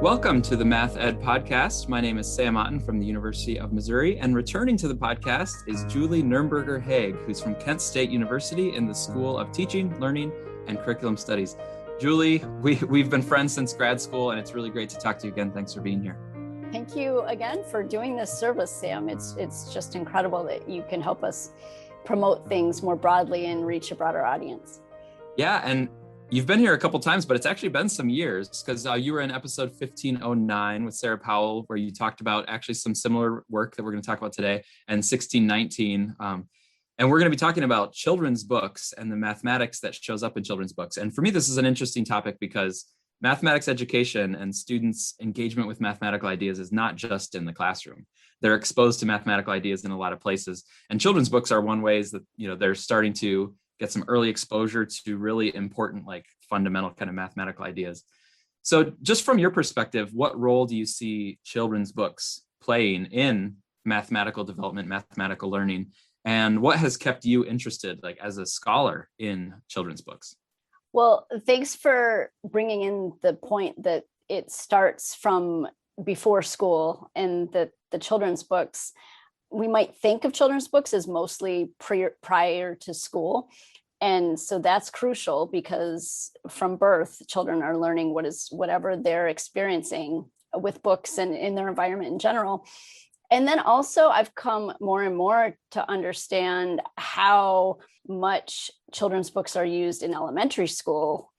Welcome to the Math Ed Podcast. My name is Sam Otten from the University of Missouri, and returning to the podcast is Julie Nurnberger-Haag, who's from Kent State University in the School of Teaching, Learning, and Curriculum Studies. Julie, we've been friends since grad school, and it's really great to talk to you again. Thanks for being here. Thank you again for doing this service, Sam. It's just incredible that you can help us promote things more broadly and reach a broader audience. Yeah, and you've been here a couple times, but it's actually been some years because you were in episode 1509 with Sarah Powell, where you talked about actually some similar work that we're going to talk about today, and 1619. And we're going to be talking about children's books and the mathematics that shows up in children's books. And for me, this is an interesting topic because mathematics education and students' engagement with mathematical ideas is not just in the classroom. They're exposed to mathematical ideas in a lot of places. And children's books are one ways that, they're starting to get some early exposure to really important, like fundamental kind of mathematical ideas. So just from your perspective, what role do you see children's books playing in mathematical development, mathematical learning? And what has kept you interested, like as a scholar, in children's books? Well, thanks for bringing in the point that it starts from before school, and that the children's books, we might think of children's books as mostly prior to school. And so that's crucial because from birth, children are learning whatever they're experiencing with books and in their environment in general. And then also I've come more and more to understand how much children's books are used in elementary school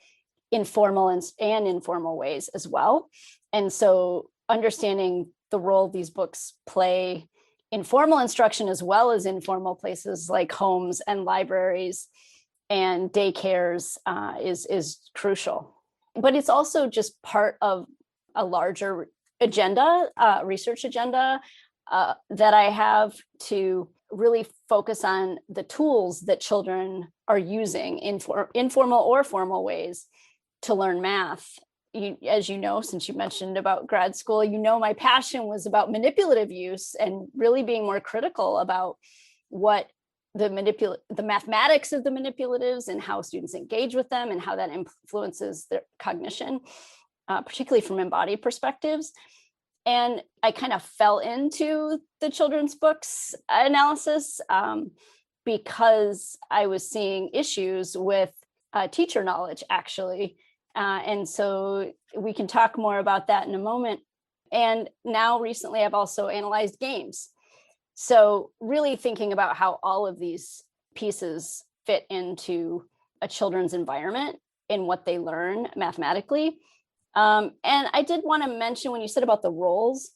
in formal and informal ways as well. And so understanding the role these books play in formal instruction as well as informal places like homes and libraries and daycares is crucial. But it's also just part of a larger agenda, research agenda, that I have to really focus on the tools that children are using in informal or formal ways to learn math. As you know, since you mentioned about grad school, my passion was about manipulative use and really being more critical about what the mathematics of the manipulatives and how students engage with them and how that influences their cognition, particularly from embodied perspectives. And I kind of fell into the children's books analysis because I was seeing issues with teacher knowledge, actually. And so we can talk more about that in a moment. And now recently, I've also analyzed games. So really thinking about how all of these pieces fit into a children's environment and what they learn mathematically. And I did want to mention, when you said about the roles,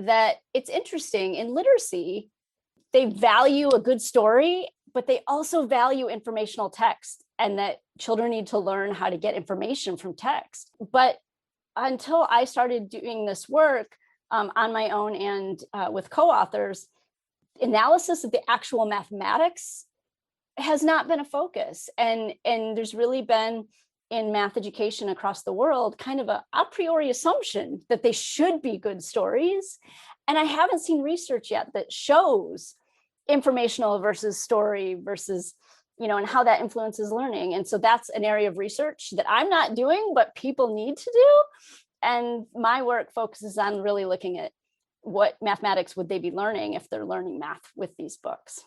that it's interesting in literacy, they value a good story, but they also value informational text, and that children need to learn how to get information from text. But until I started doing this work on my own and with co-authors, analysis of the actual mathematics has not been a focus. And there's really been, in math education across the world, kind of a priori assumption that they should be good stories. And I haven't seen research yet that shows informational versus story versus, and how that influences learning. And so that's an area of research that I'm not doing, but people need to do. And my work focuses on really looking at what mathematics would they be learning if they're learning math with these books.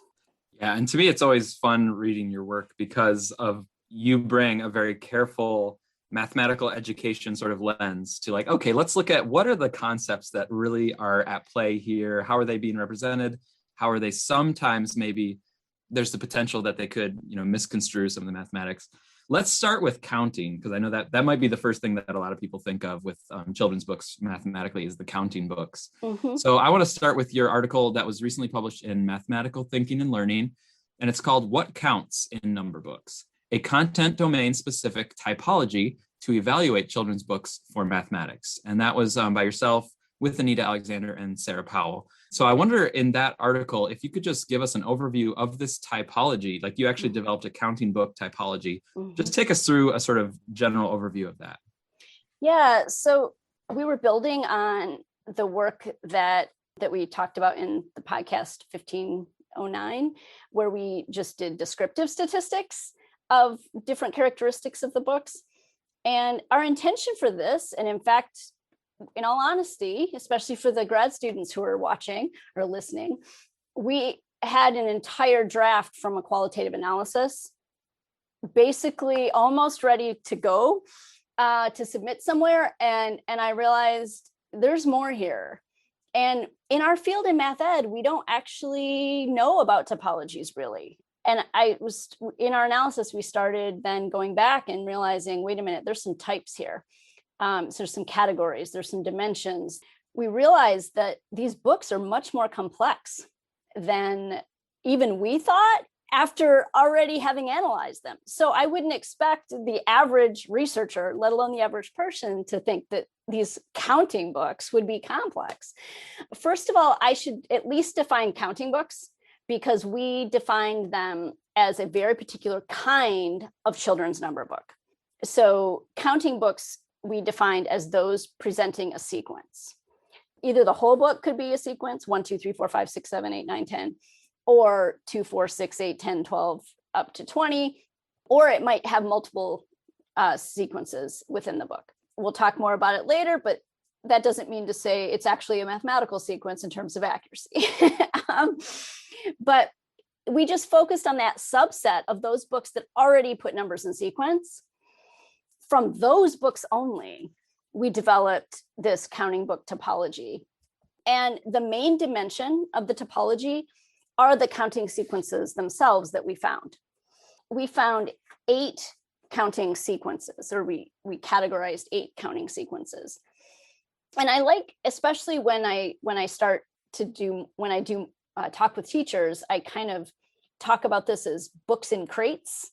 Yeah, and to me, it's always fun reading your work because of you bring a very careful mathematical education sort of lens to, like, okay, let's look at what are the concepts that really are at play here? How are they being represented? How are they sometimes maybe there's the potential that they could, misconstrue some of the mathematics. Let's start with counting, because I know that might be the first thing that a lot of people think of with children's books mathematically is the counting books. Mm-hmm. So I want to start with your article that was recently published in Mathematical Thinking and Learning, and it's called What Counts in Number Books? A content domain specific typology to evaluate children's books for mathematics. And that was by yourself with Anita Alexander and Sarah Powell. So I wonder, in that article, if you could just give us an overview of this typology, like you actually developed a counting book typology. Mm-hmm. Just take us through a sort of general overview of that. Yeah, so we were building on the work that we talked about in the podcast 1509, where we just did descriptive statistics of different characteristics of the books. And our intention for this, and in fact, in all honesty, especially for the grad students who are watching or listening, we had an entire draft from a qualitative analysis, basically almost ready to go to submit somewhere. And I realized there's more here. And in our field in math ed, we don't actually know about topologies really. And in our analysis, we started then going back and realizing, wait a minute, there's some types here. So there's some categories, there's some dimensions. We realized that these books are much more complex than even we thought after already having analyzed them. So I wouldn't expect the average researcher, let alone the average person, to think that these counting books would be complex. First of all, I should at least define counting books, because we defined them as a very particular kind of children's number book. So counting books we defined as those presenting a sequence. Either the whole book could be a sequence, 1, 2, 3, 4, 5, 6, 7, 8, 9, 10, or 2, 4, 6, 8, 10, 12, up to 20, or it might have multiple sequences within the book. We'll talk more about it later, but that doesn't mean to say it's actually a mathematical sequence in terms of accuracy. But we just focused on that subset of those books that already put numbers in sequence. From those books only, we developed this counting book topology. And the main dimension of the topology are the counting sequences themselves that we found. We found 8 counting sequences, or we categorized 8 counting sequences. And I like, especially when I do talk with teachers, I kind of talk about this as books in crates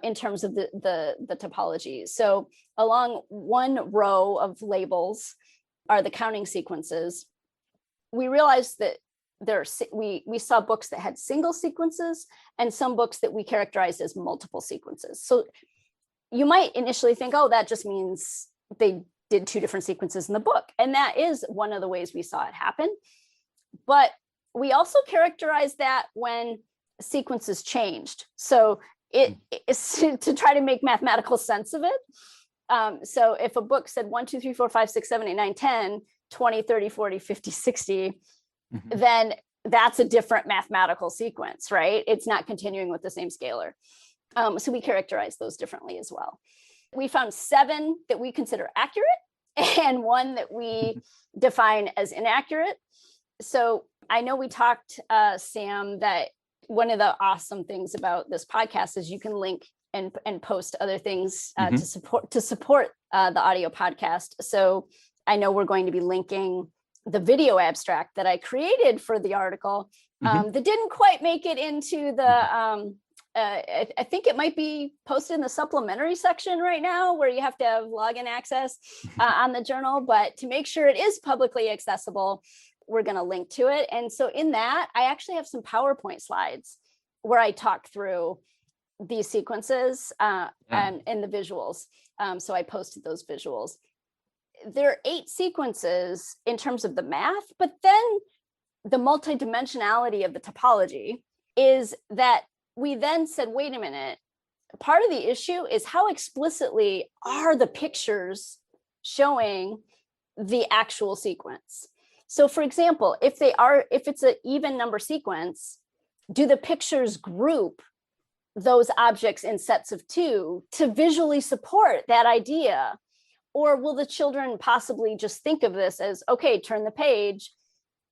in terms of the topology. So along one row of labels are the counting sequences. We realized that we saw books that had single sequences and some books that we characterized as multiple sequences. So you might initially think, oh, that just means they did 2 different sequences in the book. And that is one of the ways we saw it happen. But we also characterized that when sequences changed. So it is to try to make mathematical sense of it. So if a book said 1, 2, 3, 4, 5, 6, 7, 8, 9, 10, 20, 30, 40, 50, 60, then that's a different mathematical sequence, right? It's not continuing with the same scalar. So we characterize those differently as well. We found 7 that we consider accurate and 1 that we define as inaccurate. So I know we talked, Sam, that one of the awesome things about this podcast is you can link and post other things to support the audio podcast. So I know we're going to be linking the video abstract that I created for the article that didn't quite make it into the, I think it might be posted in the supplementary section right now where you have to have login access on the journal, but to make sure it is publicly accessible, we're going to link to it. And so in that, I actually have some PowerPoint slides where I talk through these sequences and the visuals. So I posted those visuals. There are 8 sequences in terms of the math, but then the multidimensionality of the topology is that we then said, wait a minute, part of the issue is how explicitly are the pictures showing the actual sequence. So for example, if it's an even number sequence, do the pictures group those objects in sets of 2 to visually support that idea? Or will the children possibly just think of this as, okay, turn the page,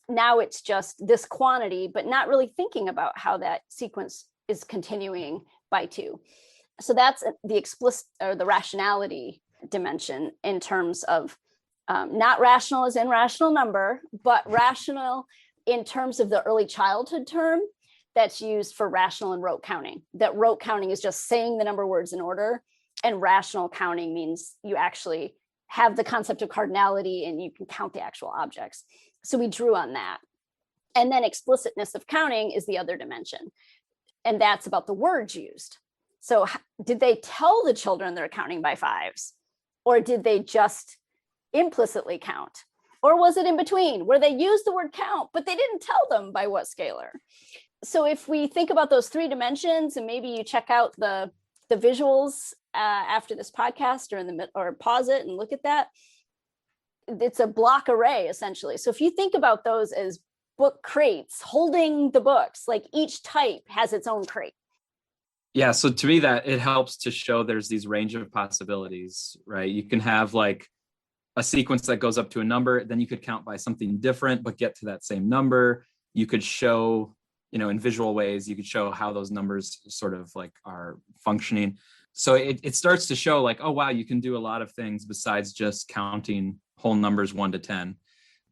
now it's just this quantity, but not really thinking about how that sequence is continuing by 2. So that's the explicit or the rationality dimension in terms of not rational as in rational number, but rational in terms of the early childhood term that's used for rational and rote counting. That rote counting is just saying the number words in order, and rational counting means you actually have the concept of cardinality and you can count the actual objects. So we drew on that. And then explicitness of counting is the other dimension. And that's about the words used. So did they tell the children they're counting by 5s? Or did they just implicitly count? Or was it in between where they used the word count, but they didn't tell them by what scalar? So if we think about those 3 dimensions, and maybe you check out the visuals after this podcast or pause it and look at that, it's a block array essentially. So if you think about those as book crates holding the books, like each type has its own crate. Yeah, so to me that it helps to show there's these range of possibilities, right? You can have like a sequence that goes up to a number, then you could count by something different but get to that same number. You could show, in visual ways, you could show how those numbers sort of like are functioning. So it starts to show like, oh wow, you can do a lot of things besides just counting whole numbers 1 to 10.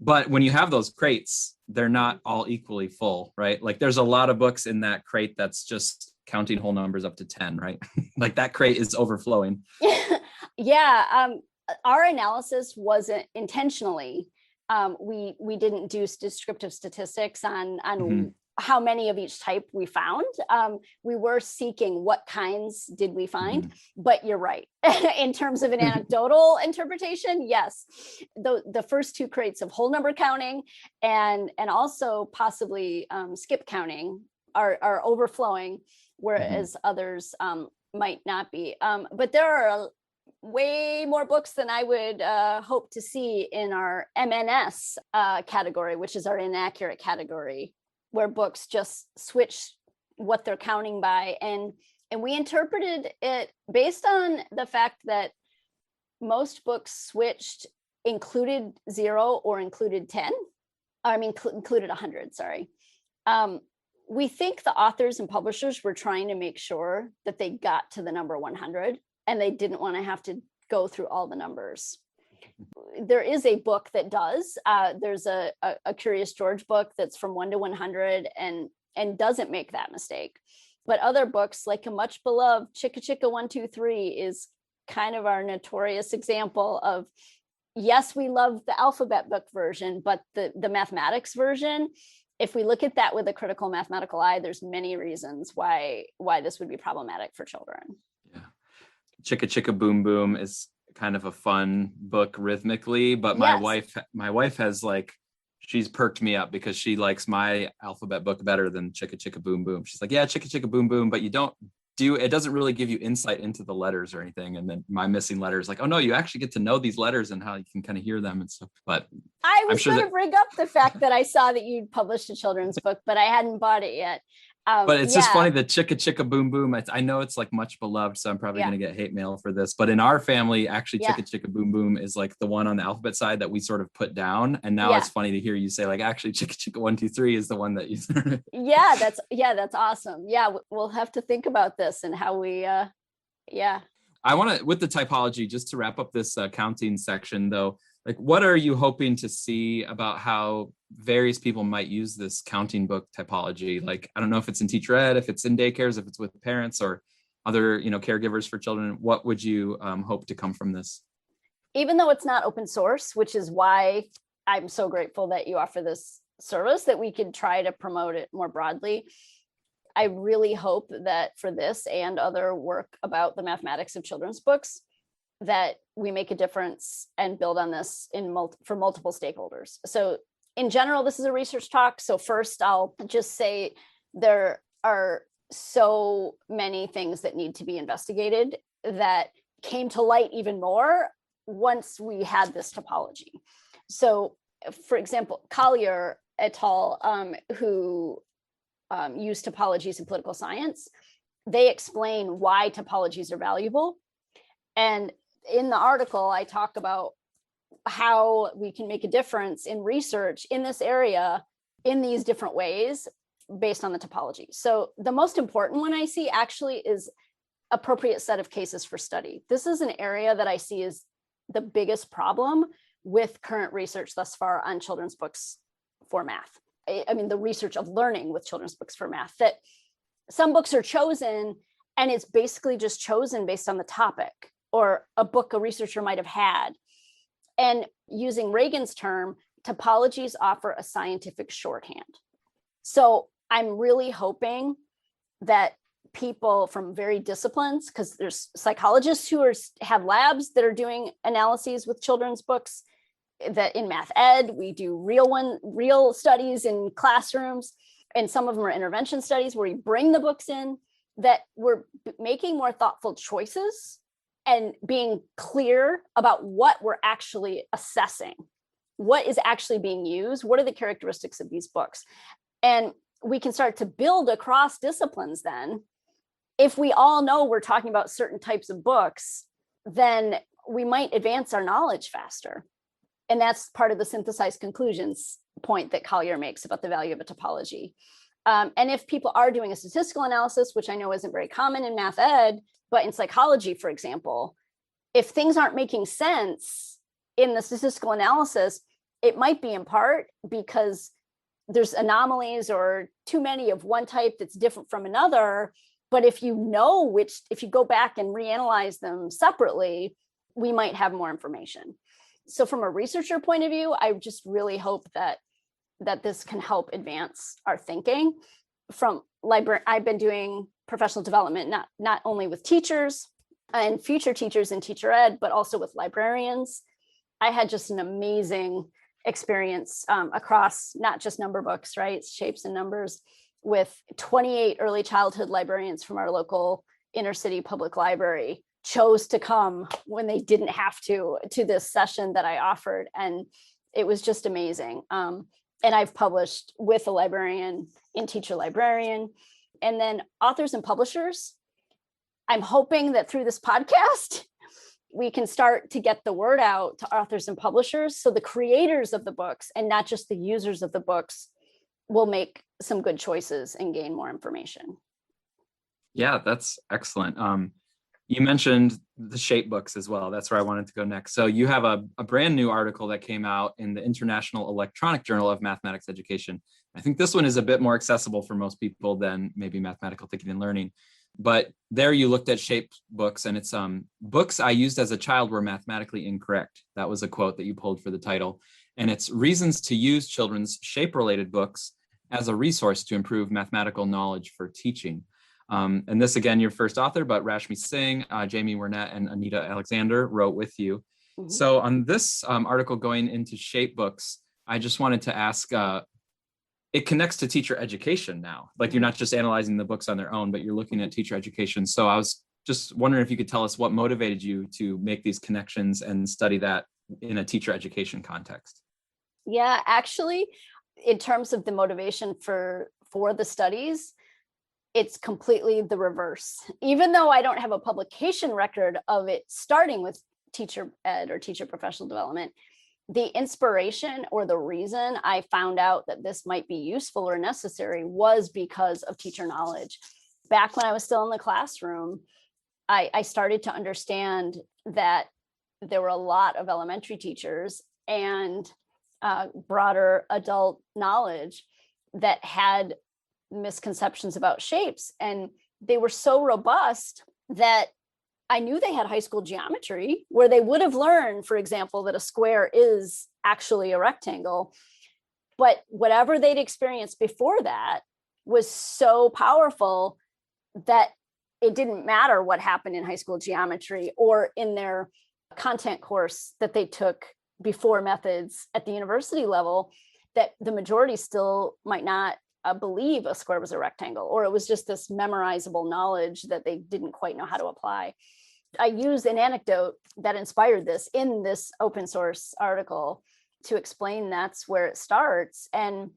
But when you have those crates, they're not all equally full, right? Like there's a lot of books in that crate that's just counting whole numbers up to 10, right? Like that crate is overflowing. Yeah. Our analysis wasn't intentionally. We didn't do descriptive statistics on Mm-hmm. how many of each type we found. We were seeking what kinds did we find, Mm-hmm. but you're right. In terms of an anecdotal interpretation, yes, the first 2 crates of whole number counting and also possibly skip counting are overflowing, whereas others might not be. But there are way more books than I would hope to see in our MNS category, which is our inaccurate category, where books just switch what they're counting by. And we interpreted it based on the fact that most books switched included 0 or included 10. Included 100, sorry. We think the authors and publishers were trying to make sure that they got to the number 100 and they didn't want to have to go through all the numbers. There is a book that does. There's a Curious George book that's from 1 to 100 and doesn't make that mistake. But other books, like a much beloved Chicka Chicka 1, 2, 3 is kind of our notorious example of, yes, we love the alphabet book version, but the mathematics version, if we look at that with a critical mathematical eye, there's many reasons why this would be problematic for children. Yeah. Chicka Chicka Boom Boom is kind of a fun book rhythmically, but my wife has like, she's perked me up because she likes my alphabet book better than Chicka Chicka Boom Boom. She's like, yeah, Chicka Chicka Boom Boom, but it doesn't really give you insight into the letters or anything. And then my missing letters, like, oh no, you actually get to know these letters and how you can kind of hear them and stuff. But I was going to bring up the fact that I saw that you'd published a children's book, but I hadn't bought it yet. But it's just funny, the Chicka Chicka Boom Boom. I know it's like much beloved, so I'm probably going to get hate mail for this. But in our family, actually, Chicka Chicka Boom Boom is like the one on the alphabet side that we sort of put down. And now it's funny to hear you say, like, actually, Chicka Chicka 1, 2, 3 is the one that you. That's awesome. Yeah, we'll have to think about this and how we. I want to, with the typology, just to wrap up this counting section, though. Like, what are you hoping to see about how various people might use this counting book typology? Like, I don't know if it's in teacher ed, if it's in daycares, if it's with parents or other, caregivers for children. What would you hope to come from this? Even though it's not open source, which is why I'm so grateful that you offer this service, that we could try to promote it more broadly. I really hope that for this and other work about the mathematics of children's books, that we make a difference and build on this for multiple stakeholders. So in general, this is a research talk. So first, I'll just say there are so many things that need to be investigated that came to light even more once we had this topology. So for example, Collier et al., who use topologies in political science, they explain why topologies are valuable. And in the article, I talk about how we can make a difference in research in this area in these different ways based on the topology. So the most important one I see actually is appropriate set of cases for study. This is an area that I see as the biggest problem with current research thus far on children's books for math. I mean, the research of learning with children's books for math, that some books are chosen and it's basically just chosen based on the topic or a book a researcher might have had. And using Reagan's term, topologies offer a scientific shorthand. So I'm really hoping that people from varied disciplines, because there's psychologists who have labs that are doing analyses with children's books, that in math ed, we do real studies in classrooms, and some of them are intervention studies where we bring the books in, that we're making more thoughtful choices and being clear about what we're actually assessing, what is actually being used, what are the characteristics of these books. And we can start to build across disciplines then. If we all know we're talking about certain types of books, then we might advance our knowledge faster. And that's part of the synthesized conclusions point that Collier makes about the value of a topology. And if people are doing a statistical analysis, which I know isn't very common in math ed, but in psychology, for example, if things aren't making sense in the statistical analysis, it might be in part because there's anomalies or too many of one type that's different from another. But if you know which, if you go back and reanalyze them separately, we might have more information. So from a not point of view, I just really hope that this can help advance our thinking. From library, I've been doing professional development, not only with teachers and future teachers in teacher ed, but also with librarians. I had just an amazing experience across not just number books, right? Shapes and numbers, with 28 early childhood librarians from our local inner city public library chose to come when they didn't have to this session that I offered. And it was just amazing. And I've published with a librarian in Teacher Librarian. And then authors and publishers, I'm hoping that through this podcast, we can start to get the word out to authors and publishers, so the creators of the books and not just the users of the books will make some good choices and gain more information. Yeah, that's excellent. You mentioned the shape books as well. That's where I wanted to go next. So you have a brand new article that came out in the International Electronic Journal of Mathematics Education. I think this one is a bit more accessible for most people than maybe Mathematical Thinking and Learning. But there you looked at shape books, and it's books I used as a child were mathematically incorrect. That was a quote that you pulled for the title. And it's reasons to use children's shape-related books as a resource to improve mathematical knowledge for teaching. And this, again, your first author, but Rashmi Singh, Jamie Wernette, and Anita Alexander wrote with you. Mm-hmm. So on this article going into shape books, I just wanted to ask, it connects to teacher education now. Like, you're not just analyzing the books on their own, but you're looking at teacher education. So I was just wondering if you could tell us what motivated you to make these connections and study that in a teacher education context. Yeah, actually, in terms of the motivation for the studies, it's completely the reverse. Even though I don't have a publication record of it starting with teacher ed or teacher professional development, the inspiration or the reason I found out that this might be useful or necessary was because of teacher knowledge. Back when I was still in the classroom, I started to understand that there were a lot of elementary teachers and broader adult knowledge that had misconceptions about shapes. And they were so robust that I knew they had high school geometry where they would have learned, for example, that a square is actually a rectangle. But whatever they'd experienced before that was so powerful that it didn't matter what happened in high school geometry or in their content course that they took before methods at the university level, that the majority still might not believe a square was a rectangle, or it was just this memorizable knowledge that they didn't quite know how to apply. I used an anecdote that inspired this in this open source article to explain that's where it starts. And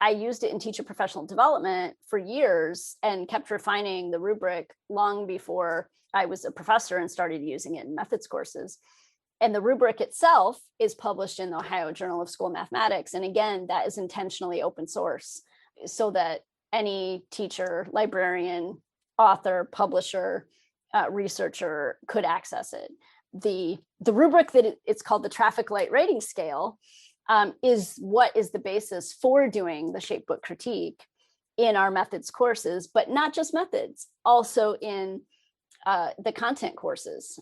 I used it in teacher professional development for years and kept refining the rubric long before I was a professor and started using it in methods courses. And the rubric itself is published in the Ohio Journal of School Mathematics. And again, that is intentionally open source, so that any teacher, librarian, author, publisher, researcher could access it. The rubric that it's called the traffic light rating scale is what is the basis for doing the shapebook critique in our methods courses, but not just methods, also in the content courses.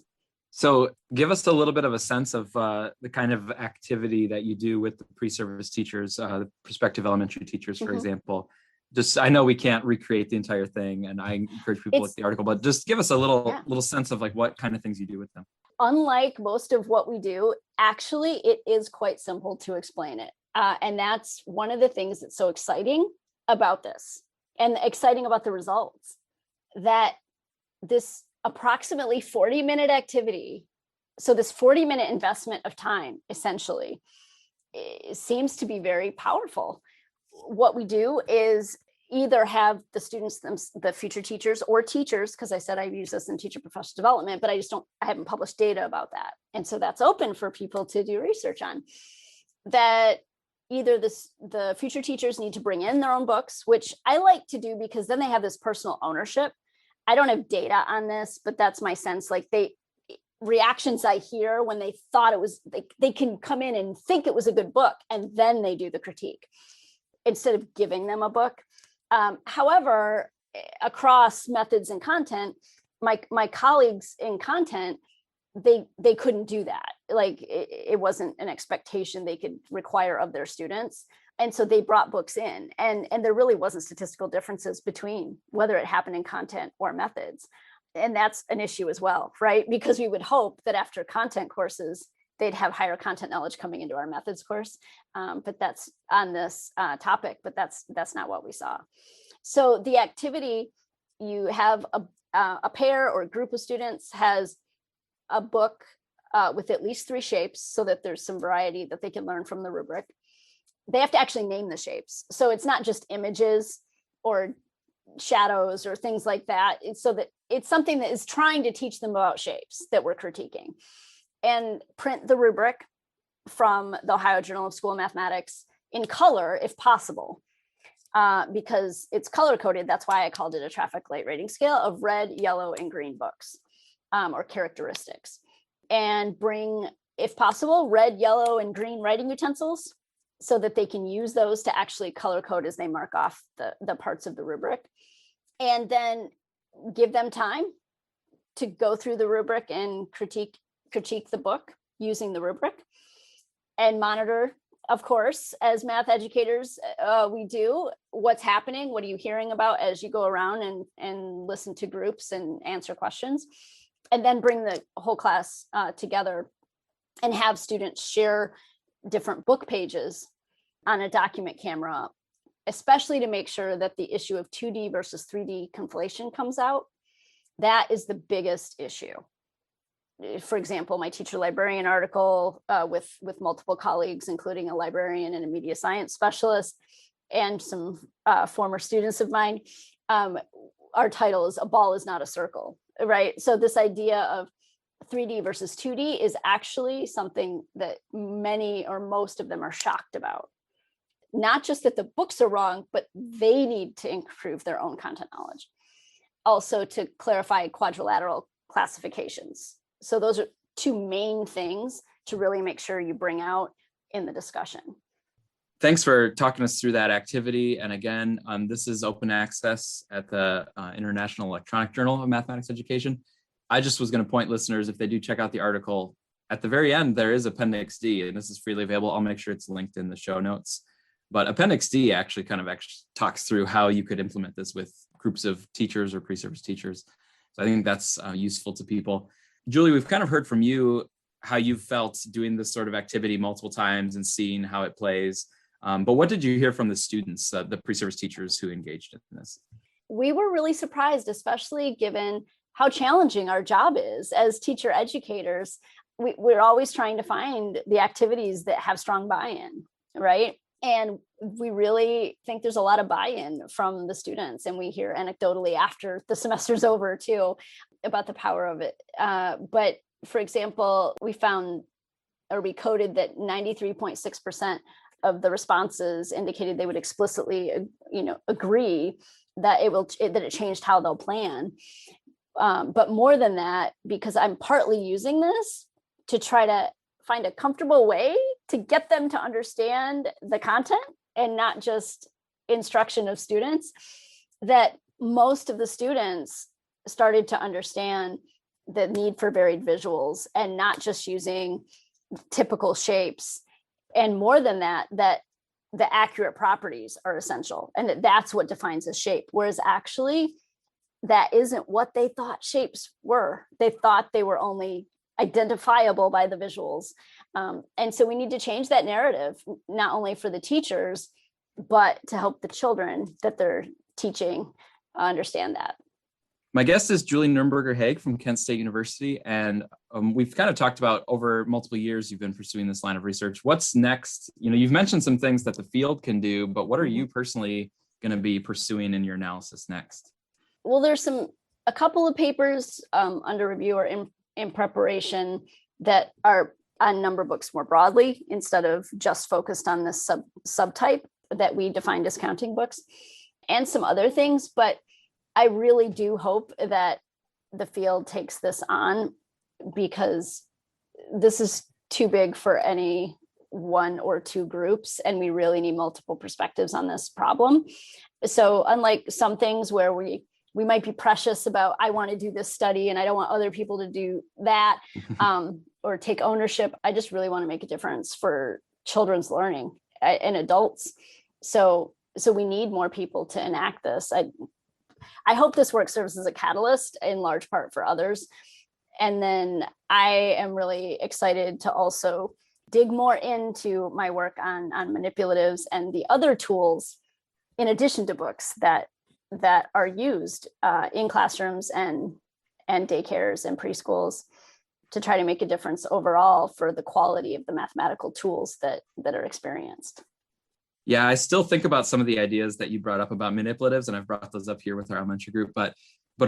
So give us a little bit of a sense of the kind of activity that you do with the pre-service teachers, the prospective elementary teachers, for example. Just, I know we can't recreate the entire thing, and I encourage people with the article, but just give us a little sense of like what kind of things you do with them. Unlike most of what we do, actually, it is quite simple to explain it. And that's one of the things that's so exciting about this and exciting about the results, that this approximately 40-minute activity. So this 40-minute investment of time, essentially, seems to be very powerful. What we do is either have the students, the future teachers or teachers, because I said I use this in teacher professional development, but I haven't published data about that. And so that's open for people to do research on. That either the future teachers need to bring in their own books, which I like to do because then they have this personal ownership. I don't have data on this, but that's my sense. Like reactions I hear when they thought it was, they can come in and think it was a good book, and then they do the critique instead of giving them a book. However, across methods and content, my colleagues in content, they couldn't do that. Like it wasn't an expectation they could require of their students. And so they brought books in, and there really wasn't statistical differences between whether it happened in content or methods. And that's an issue as well, right? Because we would hope that after content courses, they'd have higher content knowledge coming into our methods course. But that's on this topic, but that's not what we saw. So the activity, you have a pair or a group of students has a book with at least 3 shapes so that there's some variety that they can learn from the rubric. They have to actually name the shapes. So it's not just images or shadows or things like that. It's so that it's something that is trying to teach them about shapes that we're critiquing. And print the rubric from the Ohio Journal of School Mathematics in color, if possible, because it's color coded. That's why I called it a traffic light rating scale of red, yellow, and green books or characteristics. And bring, if possible, red, yellow, and green writing utensils so that they can use those to actually color code as they mark off the parts of the rubric. And then give them time to go through the rubric and critique the book using the rubric, and monitor, of course, as math educators, we do what's happening. What are you hearing about as you go around and listen to groups and answer questions, and then bring the whole class together and have students share different book pages on a document camera, especially to make sure that the issue of 2D versus 3D conflation comes out. That is the biggest issue. For example, my teacher librarian article with multiple colleagues, including a librarian and a media science specialist and some former students of mine, our title is "A Ball is Not a Circle," right? So this idea of 3D versus 2D is actually something that many or most of them are shocked about. Not just that the books are wrong, but they need to improve their own content knowledge. Also to clarify quadrilateral classifications. So those are 2 main things to really make sure you bring out in the discussion. Thanks for talking us through that activity. And again, this is open access at the International Electronic Journal of Mathematics Education. I just was going to point listeners, if they do check out the article, at the very end, there is Appendix D, and this is freely available. I'll make sure it's linked in the show notes. But Appendix D actually talks through how you could implement this with groups of teachers or pre-service teachers. So I think that's useful to people. Julie, we've kind of heard from you how you've felt doing this sort of activity multiple times and seeing how it plays. But what did you hear from the students, the pre-service teachers who engaged in this? We were really surprised, especially given how challenging our job is as teacher educators. We're always trying to find the activities that have strong buy-in, right? And we really think there's a lot of buy-in from the students. And we hear anecdotally after the semester's over too about the power of it. But for example, we coded that 93.6% of the responses indicated they would explicitly, agree that it changed how they'll plan. But more than that, because I'm partly using this to try to find a comfortable way to get them to understand the content and not just instruction of students, that most of the students started to understand the need for varied visuals and not just using typical shapes. And more than that, that the accurate properties are essential and that's what defines a shape. Whereas actually that isn't what they thought shapes were. They thought they were only identifiable by the visuals. And so we need to change that narrative, not only for the teachers, but to help the children that they're teaching understand that. My guest is Julie Nurnberger-Haag from Kent State University, and we've kind of talked about over multiple years you've been pursuing this line of research. What's next? You've mentioned some things that the field can do, but what are you personally going to be pursuing in your analysis next? Well, there's a couple of papers under review or in preparation that are on number books more broadly instead of just focused on this subtype that we defined as counting books, and some other things. But I really do hope that the field takes this on, because this is too big for any one or two groups, and we really need multiple perspectives on this problem. So unlike some things where we might be precious about, I want to do this study and I don't want other people to do that, or take ownership, I just really want to make a difference for children's learning and adults. So we need more people to enact this. I hope this work serves as a catalyst in large part for others. And then I am really excited to also dig more into my work on manipulatives and the other tools in addition to books that are used in classrooms and daycares and preschools to try to make a difference overall for the quality of the mathematical tools that are experienced. Yeah, I still think about some of the ideas that you brought up about manipulatives, and I've brought those up here with our elementary group. But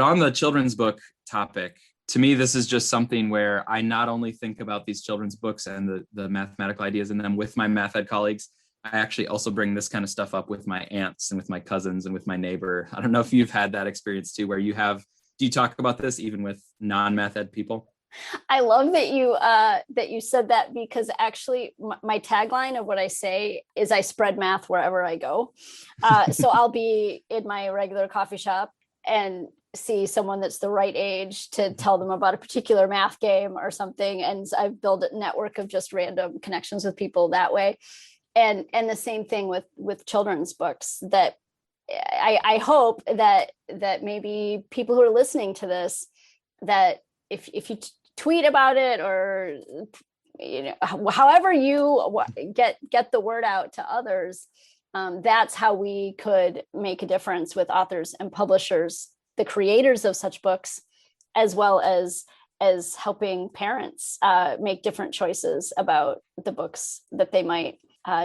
on the children's book topic, to me, this is just something where I not only think about these children's books and the mathematical ideas in them with my math ed colleagues, I actually also bring this kind of stuff up with my aunts and with my cousins and with my neighbor. I don't know if you've had that experience too, where do you talk about this even with non-math ed people? I love that you said that, because actually my tagline of what I say is I spread math wherever I go. So I'll be in my regular coffee shop and see someone that's the right age to tell them about a particular math game or something. And I've built a network of just random connections with people that way. And the same thing with children's books, that I hope that maybe people who are listening to this, that if you tweet about it, or however you get the word out to others, that's how we could make a difference with authors and publishers, the creators of such books, as well as helping parents make different choices about the books that they might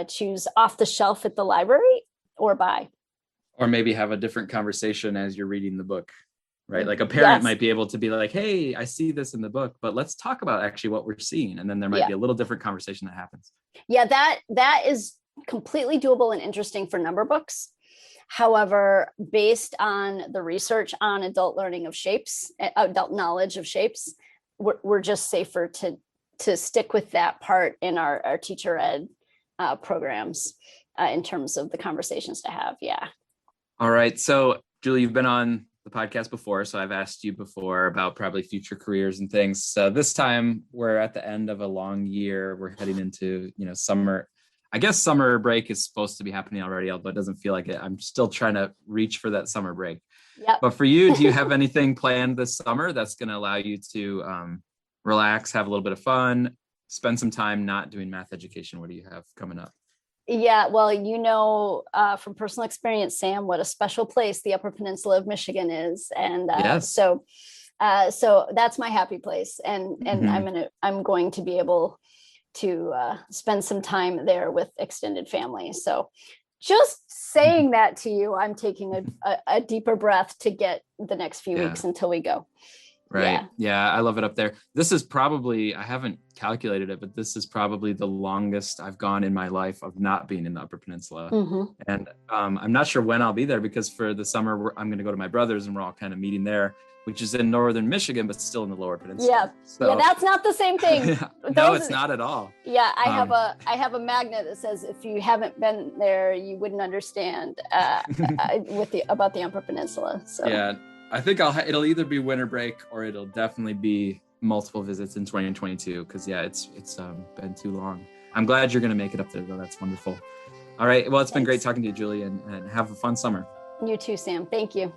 choose off the shelf at the library or buy. Or maybe have a different conversation as you're reading the book. Right? Like a parent might be able to be like, hey, I see this in the book, but let's talk about actually what we're seeing. And then there might be a little different conversation that happens. Yeah, that is completely doable and interesting for number books. However, based on the research on adult learning of shapes, adult knowledge of shapes, we're just safer to stick with that part in our teacher ed programs in terms of the conversations to have. Yeah. All right. So Julie, you've been on the podcast before, so I've asked you before about probably future careers and things. So this time we're at the end of a long year. We're heading into, summer. I guess summer break is supposed to be happening already, although it doesn't feel like it. I'm still trying to reach for that summer break. Yep. But for you, do you have anything planned this summer that's going to allow you to relax, have a little bit of fun, spend some time not doing math education? What do you have coming up? Yeah, well, from personal experience, Sam, what a special place the Upper Peninsula of Michigan is, and yes. So that's my happy place, and I'm going to be able to spend some time there with extended family. So, just saying that to you, I'm taking a deeper breath to get the next few weeks until we go. Right. Yeah, I love it up there. This is probably, I haven't calculated it, but this is probably the longest I've gone in my life of not being in the Upper Peninsula. Mm-hmm. And I'm not sure when I'll be there, because for the summer, I'm going to go to my brother's and we're all kind of meeting there, which is in northern Michigan, but still in the Lower Peninsula. Yeah. So, that's not the same thing. No, it's not at all. Yeah. I have a magnet that says, if you haven't been there, you wouldn't understand about the Upper Peninsula. So yeah. I think it'll either be winter break or it'll definitely be multiple visits in 2022, because it's been too long. I'm glad you're going to make it up there, though. That's wonderful. All right. Well, it's been great talking to you, Julie, and have a fun summer. You too, Sam. Thank you.